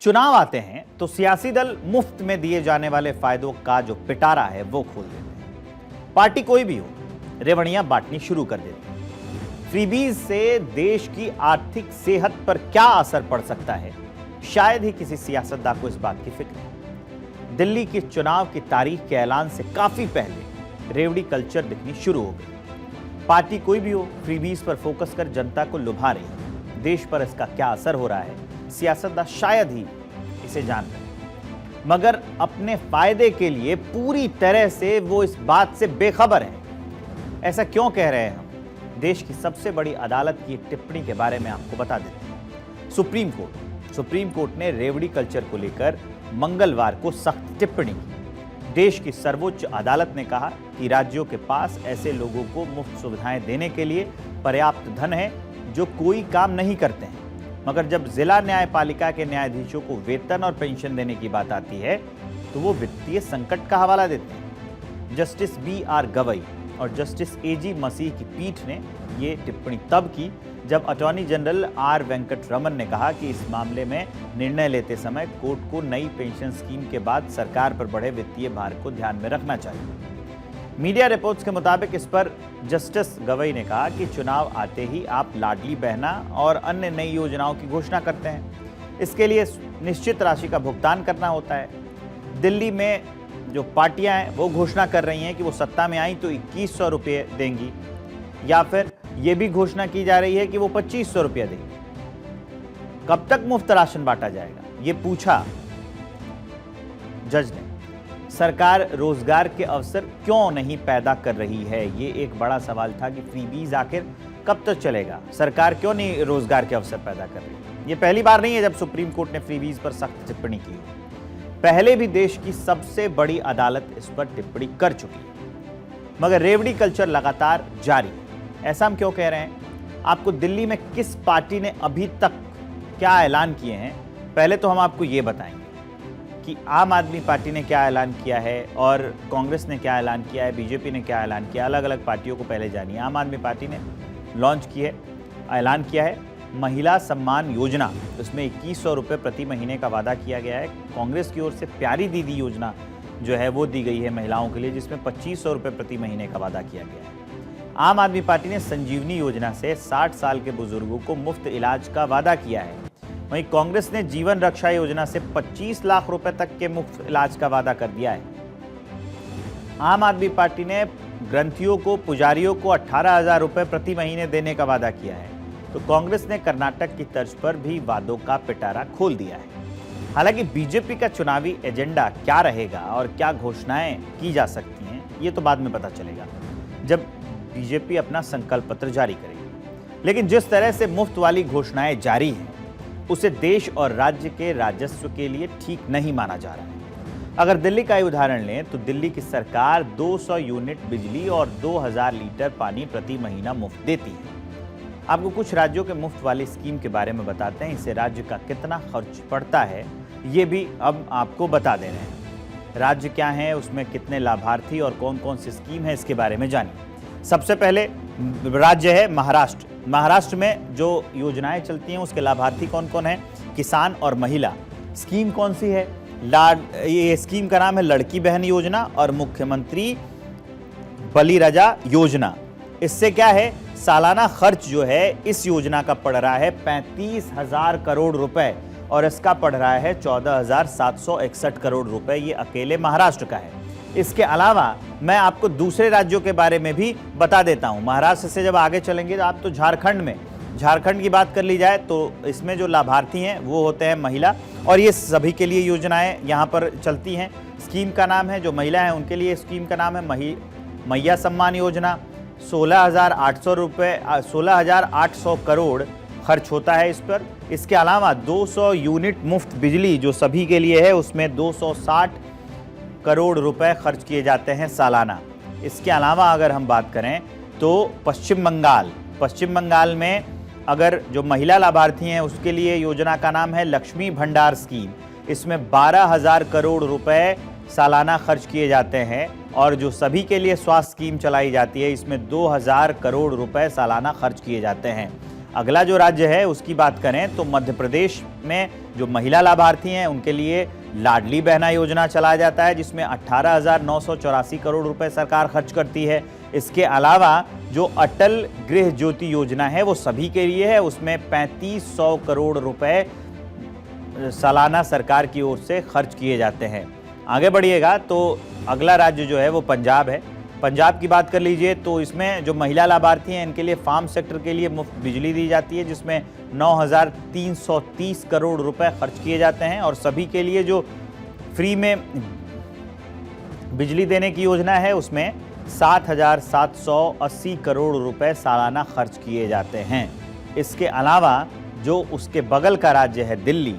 चुनाव आते हैं तो सियासी दल मुफ्त में दिए जाने वाले फायदों का जो पिटारा है वो खोल देते हैं। पार्टी कोई भी हो, रेवड़ियां बांटनी शुरू कर देते हैं। फ्रीबीज से देश की आर्थिक सेहत पर क्या असर पड़ सकता है, शायद ही किसी सियासतदान को इस बात की फिक्र है। दिल्ली के चुनाव की तारीख के ऐलान से काफी पहले रेवड़ी कल्चर दिखनी शुरू हो गई। पार्टी कोई भी हो, फ्रीबीज पर फोकस कर जनता को लुभा रही है। देश पर इसका क्या असर हो रहा है, सियासतदान शायद ही इसे जान रहे, मगर अपने फायदे के लिए पूरी तरह से वो इस बात से बेखबर है। ऐसा क्यों कह रहे हैं हम? देश की सबसे बड़ी अदालत की एक टिप्पणी के बारे में आपको बता देते हैं। सुप्रीम कोर्ट ने रेवड़ी कल्चर को लेकर मंगलवार को सख्त टिप्पणी की। देश की सर्वोच्च अदालत ने कहा कि राज्यों के पास ऐसे लोगों को मुफ्त सुविधाएं देने के लिए पर्याप्त धन है जो कोई काम नहीं करते हैं, मगर जब जिला न्यायपालिका के न्यायाधीशों को वेतन और पेंशन देने की बात आती है तो वो वित्तीय संकट का हवाला देते हैं। Justice B R. गवई और जस्टिस ए.जी. मसीह की पीठ ने ये टिप्पणी तब की जब attorney general R. Venkat Raman ने कहा कि इस मामले में निर्णय लेते समय कोर्ट को नई पेंशन स्कीम के बाद सरकार पर बढ़े वित्तीय भार को ध्यान में रखना चाहिए। मीडिया रिपोर्ट्स के मुताबिक इस पर जस्टिस गवई ने कहा कि चुनाव आते ही आप लाडली बहना और अन्य नई योजनाओं की घोषणा करते हैं। इसके लिए निश्चित राशि का भुगतान करना होता है। दिल्ली में जो पार्टियां हैं वो घोषणा कर रही हैं कि वो सत्ता में आई तो 2100 रुपये देंगी, या फिर ये भी घोषणा की जा रही है कि वो 2500 रुपया देंगी। कब तक मुफ्त राशन बांटा जाएगा, ये पूछा जज ने। सरकार रोजगार के अवसर क्यों नहीं पैदा कर रही है, ये एक बड़ा सवाल था कि फ्रीबीज आखिर कब तक चलेगा। सरकार क्यों नहीं रोजगार के अवसर पैदा कर रही है। ये पहली बार नहीं है जब सुप्रीम कोर्ट ने फ्रीबीज पर सख्त टिप्पणी की। पहले भी देश की सबसे बड़ी अदालत इस पर टिप्पणी कर चुकी है, मगर रेवड़ी कल्चर लगातार जारी है। ऐसा हम क्यों कह रहे हैं? आपको दिल्ली में किस पार्टी ने अभी तक क्या ऐलान किए हैं, पहले तो हम आपको ये बताएंगे कि आम आदमी पार्टी ने क्या ऐलान किया है और कांग्रेस ने क्या ऐलान किया है, बीजेपी ने क्या ऐलान किया। अलग अलग पार्टियों को पहले जानिए। आम आदमी पार्टी ने लॉन्च की है, ऐलान किया है महिला सम्मान योजना। इसमें 2100 रुपये प्रति महीने का वादा किया गया है। कांग्रेस की ओर से प्यारी दीदी योजना जो है वो दी गई है महिलाओं के लिए, जिसमें 2500 रुपये प्रति महीने का वादा किया गया है। आम आदमी पार्टी ने संजीवनी योजना से 60 साल के बुजुर्गों को मुफ्त इलाज का वादा किया है। वहीं कांग्रेस ने जीवन रक्षा योजना से 25 लाख रुपए तक के मुफ्त इलाज का वादा कर दिया है। आम आदमी पार्टी ने ग्रंथियों को, पुजारियों को 18,000 रुपए प्रति महीने देने का वादा किया है। तो कांग्रेस ने कर्नाटक की तर्ज पर भी वादों का पिटारा खोल दिया है। हालांकि बीजेपी का चुनावी एजेंडा क्या रहेगा और क्या घोषणाएं की जा सकती हैं, ये तो बाद में पता चलेगा जब बीजेपी अपना संकल्प पत्र जारी करेगी। लेकिन जिस तरह से मुफ्त वाली घोषणाएं जारी हैं, उसे देश और राज्य के राजस्व के लिए ठीक नहीं माना जा रहा है। अगर दिल्ली का ही उदाहरण लें तो दिल्ली की सरकार 200 यूनिट बिजली और 2000 लीटर पानी प्रति महीना मुफ्त देती है। आपको कुछ राज्यों के मुफ्त वाली स्कीम के बारे में बताते हैं। इससे राज्य का कितना खर्च पड़ता है ये भी अब आपको बता दे रहे हैं। राज्य क्या है, उसमें कितने लाभार्थी और कौन कौन सी स्कीम है, इसके बारे में जानिए। सबसे पहले राज्य है महाराष्ट्र। महाराष्ट्र में जो योजनाएं चलती हैं उसके लाभार्थी कौन कौन हैं? किसान और महिला। स्कीम कौन सी है? ये स्कीम का नाम है लड़की बहन योजना और मुख्यमंत्री बलिराजा योजना। इससे क्या है, सालाना खर्च जो है इस योजना का पड़ रहा है 35,000 करोड़ रुपए और इसका पड़ रहा है 14,761 करोड़ रुपए। ये अकेले महाराष्ट्र का है। इसके अलावा मैं आपको दूसरे राज्यों के बारे में भी बता देता हूं। महाराष्ट्र से जब आगे चलेंगे तो आप तो झारखंड की बात कर ली जाए तो इसमें जो लाभार्थी हैं वो होते हैं महिला, और ये सभी के लिए योजनाएं यहाँ पर चलती हैं। स्कीम का नाम है, जो महिला हैं उनके लिए स्कीम का नाम है मैया सम्मान योजना। 16,800 करोड़ खर्च होता है इस पर। इसके अलावा 200 यूनिट मुफ्त बिजली जो सभी के लिए है, उसमें 260 करोड़ रुपए खर्च किए जाते हैं सालाना। इसके अलावा अगर हम बात करें तो पश्चिम बंगाल में अगर जो महिला लाभार्थी हैं उसके लिए योजना का नाम है लक्ष्मी भंडार स्कीम। इसमें 12,000 करोड़ रुपए सालाना खर्च किए जाते हैं, और जो सभी के लिए स्वास्थ्य स्कीम चलाई जाती है इसमें 2,000 करोड़ रुपए सालाना खर्च किए जाते हैं। अगला जो राज्य है उसकी बात करें तो मध्य प्रदेश में जो महिला लाभार्थी हैं उनके लिए लाडली बहना योजना चलाया जाता है, जिसमें 18,984 करोड़ रुपए सरकार खर्च करती है। इसके अलावा जो अटल गृह ज्योति योजना है वो सभी के लिए है, उसमें 3500 करोड़ रुपए सालाना सरकार की ओर से खर्च किए जाते हैं। आगे बढ़िएगा तो अगला राज्य जो है वो पंजाब है। पंजाब की बात कर लीजिए तो इसमें जो महिला लाभार्थी हैं इनके लिए फार्म सेक्टर के लिए मुफ्त बिजली दी जाती है, जिसमें 9,330 करोड़ रुपए खर्च किए जाते हैं। और सभी के लिए जो फ्री में बिजली देने की योजना है उसमें 7,780 करोड़ रुपए सालाना खर्च किए जाते हैं। इसके अलावा जो उसके बगल का राज्य है दिल्ली,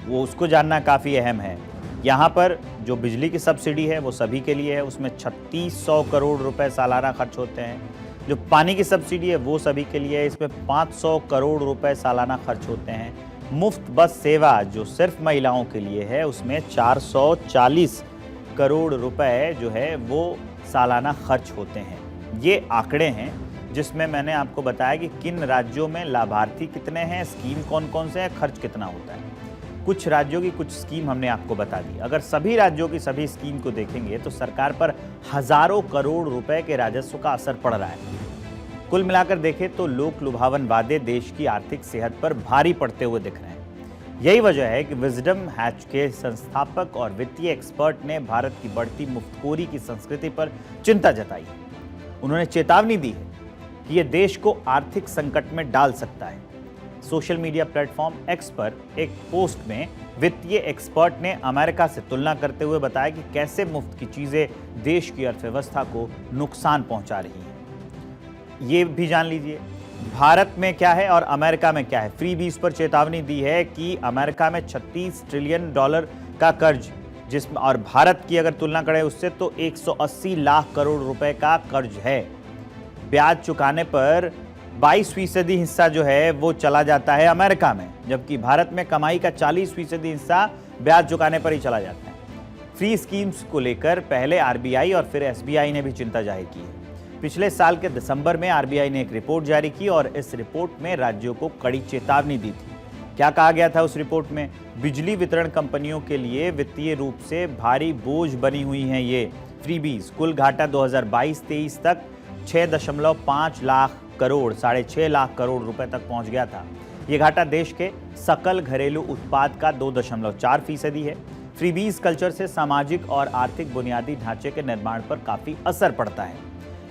वो उसको जानना काफ़ी अहम है। यहाँ पर जो बिजली की सब्सिडी है वो सभी के लिए है, उसमें 3600 करोड़ रुपए सालाना खर्च होते हैं। जो पानी की सब्सिडी है वो सभी के लिए है, इसमें 500 करोड़ रुपए सालाना खर्च होते हैं। मुफ्त बस सेवा जो सिर्फ महिलाओं के लिए है उसमें 440 करोड़ रुपए जो है वो सालाना खर्च होते हैं। ये आंकड़े हैं जिसमें मैंने आपको बताया कि किन राज्यों में लाभार्थी कितने हैं, स्कीम कौन कौन से हैं, खर्च कितना होता है। कुछ राज्यों की कुछ स्कीम हमने आपको बता दी। अगर सभी राज्यों की सभी स्कीम को देखेंगे तो सरकार पर हजारों करोड़ रुपए के राजस्व का असर पड़ रहा है। कुल मिलाकर देखें तो लोक लुभावन वादे देश की आर्थिक सेहत पर भारी पड़ते हुए दिख रहे हैं। यही वजह है कि विजडम हैच के संस्थापक और वित्तीय एक्सपर्ट ने भारत की बढ़ती मुफ्तखोरी की संस्कृति पर चिंता जताई है। उन्होंने चेतावनी दी है कि यह देश को आर्थिक संकट में डाल सकता है। सोशल मीडिया प्लेटफॉर्म एक्स पर एक पोस्ट में वित्तीय एक्सपर्ट ने अमेरिका से तुलना करते हुए बताया कि कैसे मुफ्त की चीजें देश की अर्थव्यवस्था को नुकसान पहुंचा रही हैं। ये भी जान लीजिए भारत में क्या है और अमेरिका में क्या है। फ्रीबीज पर चेतावनी दी है कि अमेरिका में $36 ट्रिलियन का कर्ज, जिसमें और भारत की अगर तुलना करें उससे तो 180 लाख करोड़ रुपए का कर्ज है। ब्याज चुकाने पर 22% हिस्सा जो है वो चला जाता है अमेरिका में, जबकि भारत में कमाई का 40% हिस्सा ब्याज चुकाने पर ही चला जाता है। फ्री स्कीम्स को लेकर पहले आरबीआई और फिर एसबीआई ने भी चिंता जाहिर की है। पिछले साल के दिसंबर में आरबीआई ने एक रिपोर्ट जारी की और इस रिपोर्ट में राज्यों को कड़ी चेतावनी दी थी। क्या कहा गया था उस रिपोर्ट में? बिजली वितरण कंपनियों के लिए वित्तीय रूप से भारी बोझ बनी हुई हैं ये फ्रीबीज। कुल घाटा 2022-23 तक 6.5 लाख करोड़, 6.5 लाख करोड़ रुपए तक पहुंच गया था। ये घाटा देश के सकल घरेलू उत्पाद का 2.4% है। फ्रीबीज कल्चर से सामाजिक और आर्थिक बुनियादी ढांचे के निर्माण पर काफी असर पड़ता है।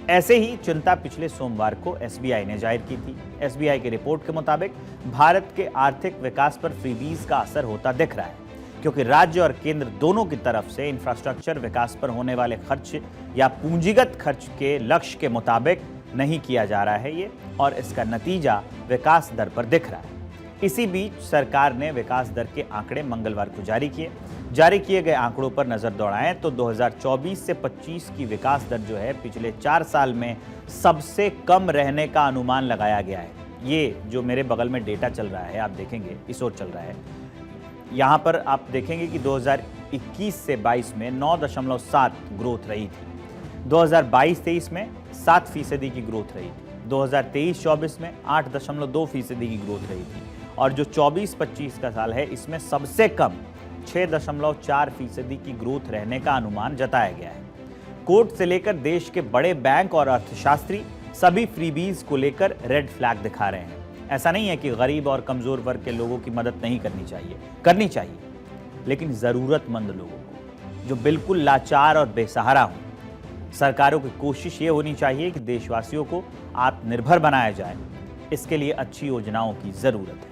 ऐसे ही चिंता पिछले सोमवार को एसबीआई ने जाहिर की थी। एसबीआई की रिपोर्ट के मुताबिक भारत के आर्थिक विकास पर फ्रीबीज का असर होता दिख रहा है, क्योंकि राज्य और केंद्र दोनों की तरफ से इंफ्रास्ट्रक्चर विकास पर होने वाले खर्च या पूंजीगत खर्च के लक्ष्य के मुताबिक नहीं किया जा रहा है ये, और इसका नतीजा विकास दर पर दिख रहा है। इसी बीच सरकार ने विकास दर के आंकड़े मंगलवार को जारी किए गए आंकड़ों पर नजर दौड़ाएं तो 2024 से 25 की विकास दर जो है पिछले 4 साल में सबसे कम रहने का अनुमान लगाया गया है। ये जो मेरे बगल में डेटा चल रहा है, आप देखेंगे इस ओर चल रहा है, यहाँ पर आप देखेंगे कि 2021 से 22 में 9.7 ग्रोथ रही थी, 2022-23 में 7% की ग्रोथ रही थी, 2023-24 में 8.2% की ग्रोथ रही थी, और जो 24-25 का साल है इसमें सबसे कम 6.4% की ग्रोथ रहने का अनुमान जताया गया है। कोर्ट से लेकर देश के बड़े बैंक और अर्थशास्त्री सभी फ्रीबीज को लेकर रेड फ्लैग दिखा रहे हैं। ऐसा नहीं है कि गरीब और कमजोर वर्ग के लोगों की मदद नहीं करनी चाहिए, लेकिन जरूरतमंद लोगों को जो बिल्कुल लाचार और बेसहारा हों। सरकारों की कोशिश ये होनी चाहिए कि देशवासियों को आत्मनिर्भर बनाया जाए। इसके लिए अच्छी योजनाओं की जरूरत है।